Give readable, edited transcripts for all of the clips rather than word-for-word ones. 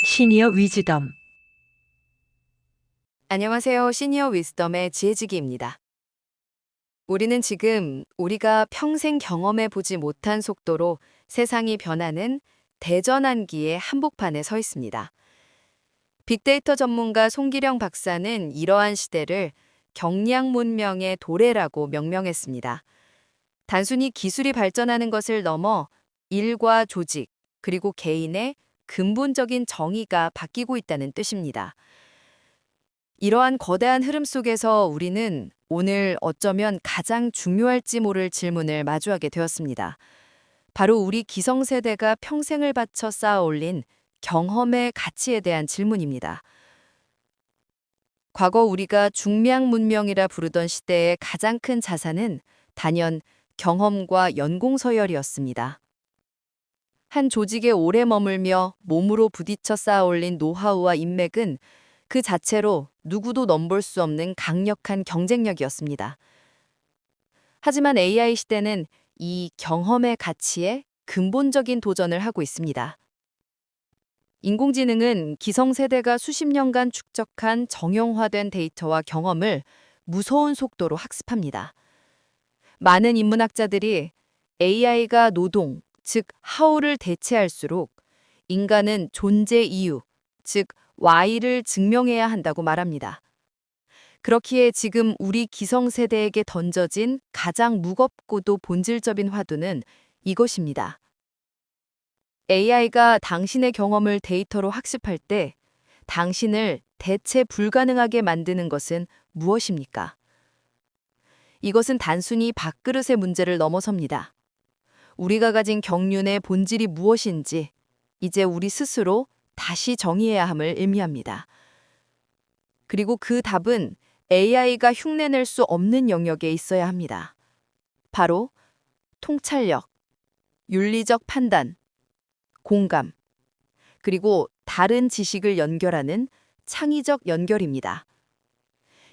시니어 위즈덤. 안녕하세요. 시니어 위즈덤의 지혜지기입니다. 우리는 지금 우리가 평생 경험해 보지 못한 속도로 세상이 변하는 대전환기의 한복판에 서 있습니다. 빅데이터 전문가 송기령 박사는 이러한 시대를 경량 문명의 도래라고 명명했습니다. 단순히 기술이 발전하는 것을 넘어 일과 조직, 그리고 개인의 근본적인 정의가 바뀌고 있다는 뜻입니다. 이러한 거대한 흐름 속에서 우리는 오늘 어쩌면 가장 중요할지 모를 질문을 마주하게 되었습니다. 바로 우리 기성세대가 평생을 바쳐 쌓아 올린 경험의 가치에 대한 질문입니다. 과거 우리가 중량 문명이라 부르던 시대의 가장 큰 자산은 단연 경험과 연공서열이었습니다. 한 조직에 오래 머물며 몸으로 부딪혀 쌓아 올린 노하우와 인맥은 그 자체로 누구도 넘볼 수 없는 강력한 경쟁력이었습니다. 하지만 AI 시대는 이 경험의 가치에 근본적인 도전을 하고 있습니다. 인공지능은 기성세대가 수십 년간 축적한 정형화된 데이터와 경험을 무서운 속도로 학습합니다. 많은 인문학자들이 AI가 노동, 즉 하우를 대체할수록 인간은 존재 이유, 즉 Y를 증명해야 한다고 말합니다. 그렇기에 지금 우리 기성세대에게 던져진 가장 무겁고도 본질적인 화두는 이것입니다. AI가 당신의 경험을 데이터로 학습할 때 당신을 대체 불가능하게 만드는 것은 무엇입니까? 이것은 단순히 밥그릇의 문제를 넘어섭니다. 우리가 가진 경륜의 본질이 무엇인지 이제 우리 스스로 다시 정의해야 함을 의미합니다. 그리고 그 답은 AI가 흉내낼 수 없는 영역에 있어야 합니다. 바로 통찰력, 윤리적 판단, 공감, 그리고 다른 지식을 연결하는 창의적 연결입니다.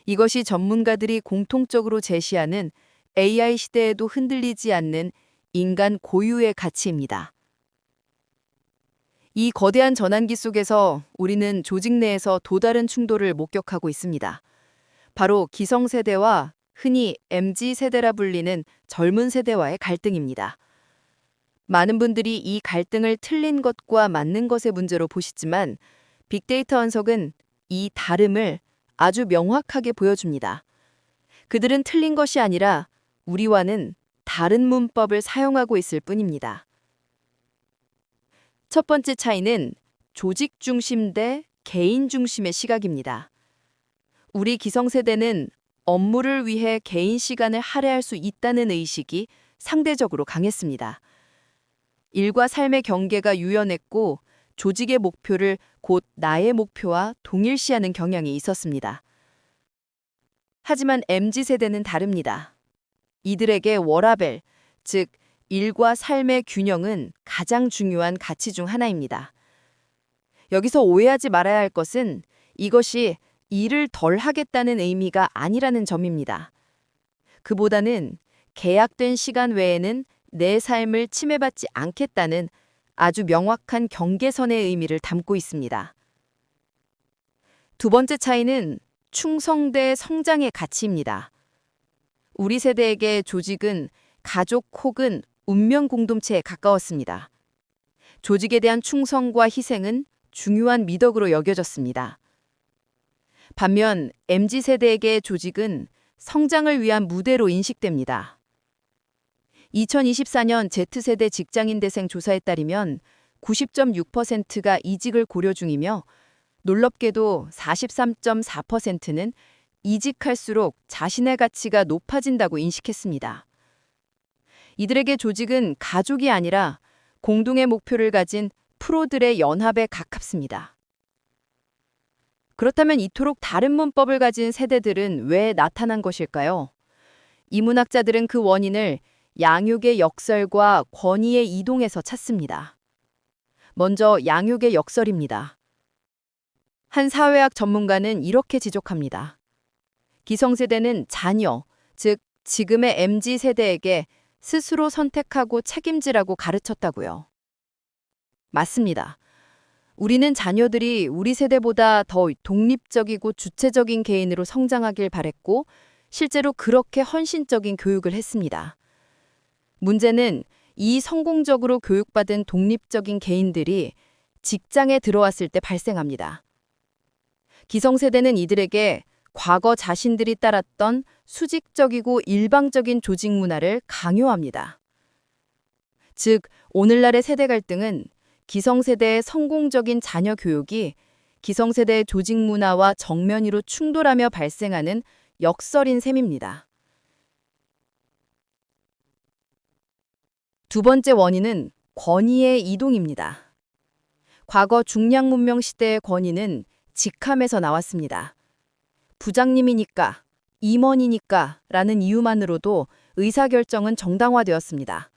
이것이 전문가들이 공통적으로 제시하는 AI 시대에도 흔들리지 않는 인간 고유의 가치입니다. 이 거대한 전환기 속에서 우리는 조직 내에서 또 다른 충돌을 목격하고 있습니다. 바로 기성세대와 흔히 MZ세대라 불리는 젊은 세대와의 갈등입니다. 많은 분들이 이 갈등을 틀린 것과 맞는 것의 문제로 보시지만 빅데이터 분석은 이 다름을 아주 명확하게 보여줍니다. 그들은 틀린 것이 아니라 우리와는 다른 문법을 사용하고 있을 뿐입니다. 첫 번째 차이는 조직 중심 대 개인 중심의 시각입니다. 우리 기성세대는 업무를 위해 개인 시간을 할애할 수 있다는 의식이 상대적으로 강했습니다. 일과 삶의 경계가 유연했고 조직의 목표를 곧 나의 목표와 동일시하는 경향이 있었습니다. 하지만 MZ세대는 다릅니다. 이들에게 워라밸, 즉 일과 삶의 균형은 가장 중요한 가치 중 하나입니다. 여기서 오해하지 말아야 할 것은 이것이 일을 덜 하겠다는 의미가 아니라는 점입니다. 그보다는 계약된 시간 외에는 내 삶을 침해받지 않겠다는 아주 명확한 경계선의 의미를 담고 있습니다. 두 번째 차이는 충성 대 성장의 가치입니다. 우리 세대에게 조직은 가족 혹은 운명 공동체에 가까웠습니다. 조직에 대한 충성과 희생은 중요한 미덕으로 여겨졌습니다. 반면 MZ세대에게 조직은 성장을 위한 무대로 인식됩니다. 2024년 Z세대 직장인대생 조사에 따르면 90.6%가 이직을 고려 중이며 놀랍게도 43.4%는 이직할수록 자신의 가치가 높아진다고 인식했습니다. 이들에게 조직은 가족이 아니라 공동의 목표를 가진 프로들의 연합에 가깝습니다. 그렇다면 이토록 다른 문법을 가진 세대들은 왜 나타난 것일까요? 이문학자들은 그 원인을 양육의 역설과 권위의 이동에서 찾습니다. 먼저 양육의 역설입니다. 한 사회학 전문가는 이렇게 지적합니다. 기성세대는 자녀, 즉 지금의 MZ세대에게 스스로 선택하고 책임지라고 가르쳤다고요. 맞습니다. 우리는 자녀들이 우리 세대보다 더 독립적이고 주체적인 개인으로 성장하길 바랬고, 실제로 그렇게 헌신적인 교육을 했습니다. 문제는 이 성공적으로 교육받은 독립적인 개인들이 직장에 들어왔을 때 발생합니다. 기성세대는 이들에게 과거 자신들이 따랐던 수직적이고 일방적인 조직 문화를 강요합니다. 즉, 오늘날의 세대 갈등은 기성세대의 성공적인 자녀 교육이 기성세대의 조직 문화와 정면으로 충돌하며 발생하는 역설인 셈입니다. 두 번째 원인은 권위의 이동입니다. 과거 중량 문명 시대의 권위는 직함에서 나왔습니다. 부장님이니까, 임원이니까 라는 이유만으로도 의사결정은 정당화되었습니다.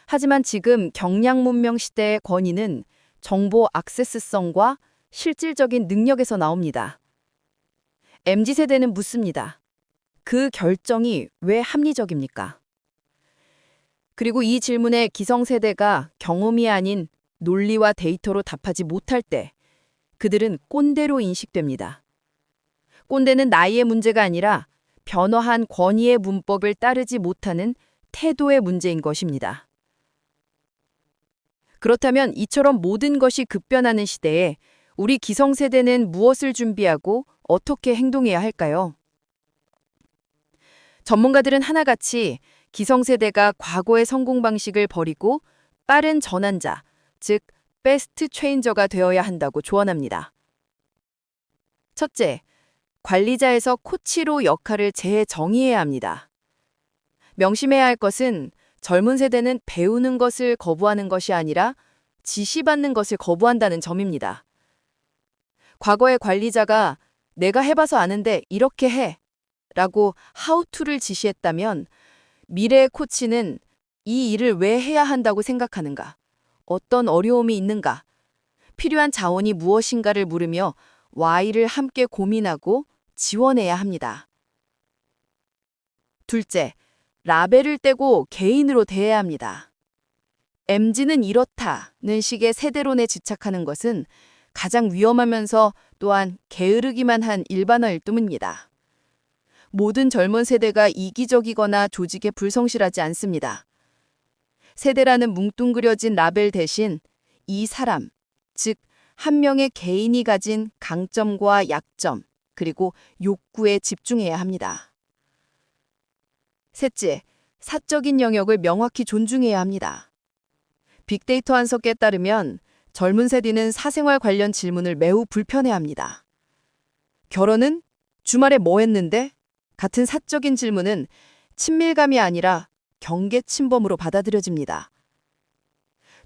하지만 지금 경량 문명 시대의 권위는 정보 액세스성과 실질적인 능력에서 나옵니다. MZ세대는 묻습니다. 그 결정이 왜 합리적입니까? 그리고 이 질문에 기성세대가 경험이 아닌 논리와 데이터로 답하지 못할 때 그들은 꼰대로 인식됩니다. 꼰대는 나이의 문제가 아니라 변화한 권위의 문법을 따르지 못하는 태도의 문제인 것입니다. 그렇다면 이처럼 모든 것이 급변하는 시대에 우리 기성세대는 무엇을 준비하고 어떻게 행동해야 할까요? 전문가들은 하나같이 기성세대가 과거의 성공 방식을 버리고 빠른 전환자, 즉 베스트 체인저가 되어야 한다고 조언합니다. 첫째, 관리자에서 코치로 역할을 재정의해야 합니다. 명심해야 할 것은 젊은 세대는 배우는 것을 거부하는 것이 아니라 지시받는 것을 거부한다는 점입니다. 과거의 관리자가 내가 해봐서 아는데 이렇게 해 라고 하우투를 지시했다면 미래의 코치는 이 일을 왜 해야 한다고 생각하는가? 어떤 어려움이 있는가? 필요한 자원이 무엇인가를 물으며 Why를 함께 고민하고 지원해야 합니다. 둘째, 라벨을 떼고 개인으로 대해야 합니다. MZ는 이렇다는 식의 세대론에 집착하는 것은 가장 위험하면서 또한 게으르기만 한 일반화일 뿐입니다. 모든 젊은 세대가 이기적이거나 조직에 불성실하지 않습니다. 세대라는 뭉뚱그려진 라벨 대신 이 사람, 즉 한 명의 개인이 가진 강점과 약점, 그리고 욕구에 집중해야 합니다. 셋째, 사적인 영역을 명확히 존중해야 합니다. 빅데이터 한석에 따르면 젊은 세대는 사생활 관련 질문을 매우 불편해합니다. 결혼은? 주말에 뭐 했는데? 같은 사적인 질문은 친밀감이 아니라 경계 침범으로 받아들여집니다.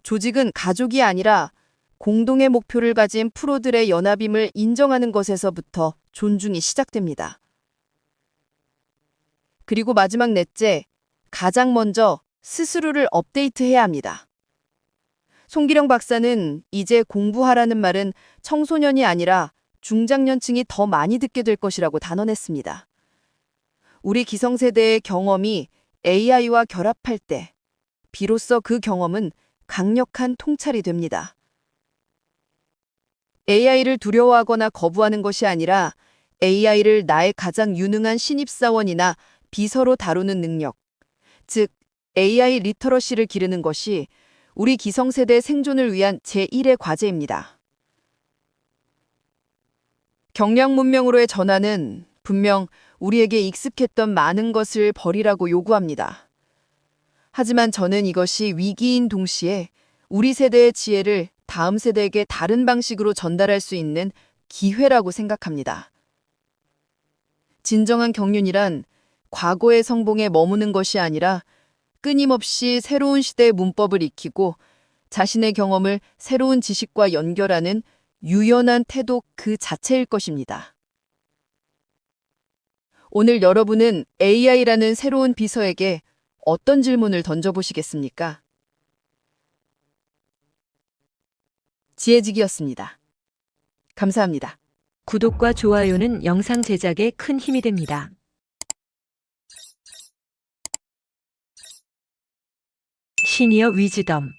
조직은 가족이 아니라 공동의 목표를 가진 프로들의 연합임을 인정하는 것에서부터 존중이 시작됩니다. 그리고 마지막 넷째, 가장 먼저 스스로를 업데이트해야 합니다. 송기령 박사는 이제 공부하라는 말은 청소년이 아니라 중장년층이 더 많이 듣게 될 것이라고 단언했습니다. 우리 기성세대의 경험이 AI와 결합할 때 비로소 그 경험은 강력한 통찰이 됩니다. AI를 두려워하거나 거부하는 것이 아니라 AI를 나의 가장 유능한 신입사원이나 비서로 다루는 능력, 즉 AI 리터러시를 기르는 것이 우리 기성세대의 생존을 위한 제1의 과제입니다. 경량 문명으로의 전환은 분명 우리에게 익숙했던 많은 것을 버리라고 요구합니다. 하지만 저는 이것이 위기인 동시에 우리 세대의 지혜를 다음 세대에게 다른 방식으로 전달할 수 있는 기회라고 생각합니다. 진정한 경륜이란 과거의 성공에 머무는 것이 아니라 끊임없이 새로운 시대의 문법을 익히고 자신의 경험을 새로운 지식과 연결하는 유연한 태도 그 자체일 것입니다. 오늘 여러분은 AI라는 새로운 비서에게 어떤 질문을 던져보시겠습니까? 지혜직이었습니다. 감사합니다. 구독과 좋아요는 영상 제작에 큰 힘이 됩니다. 시니어 위즈덤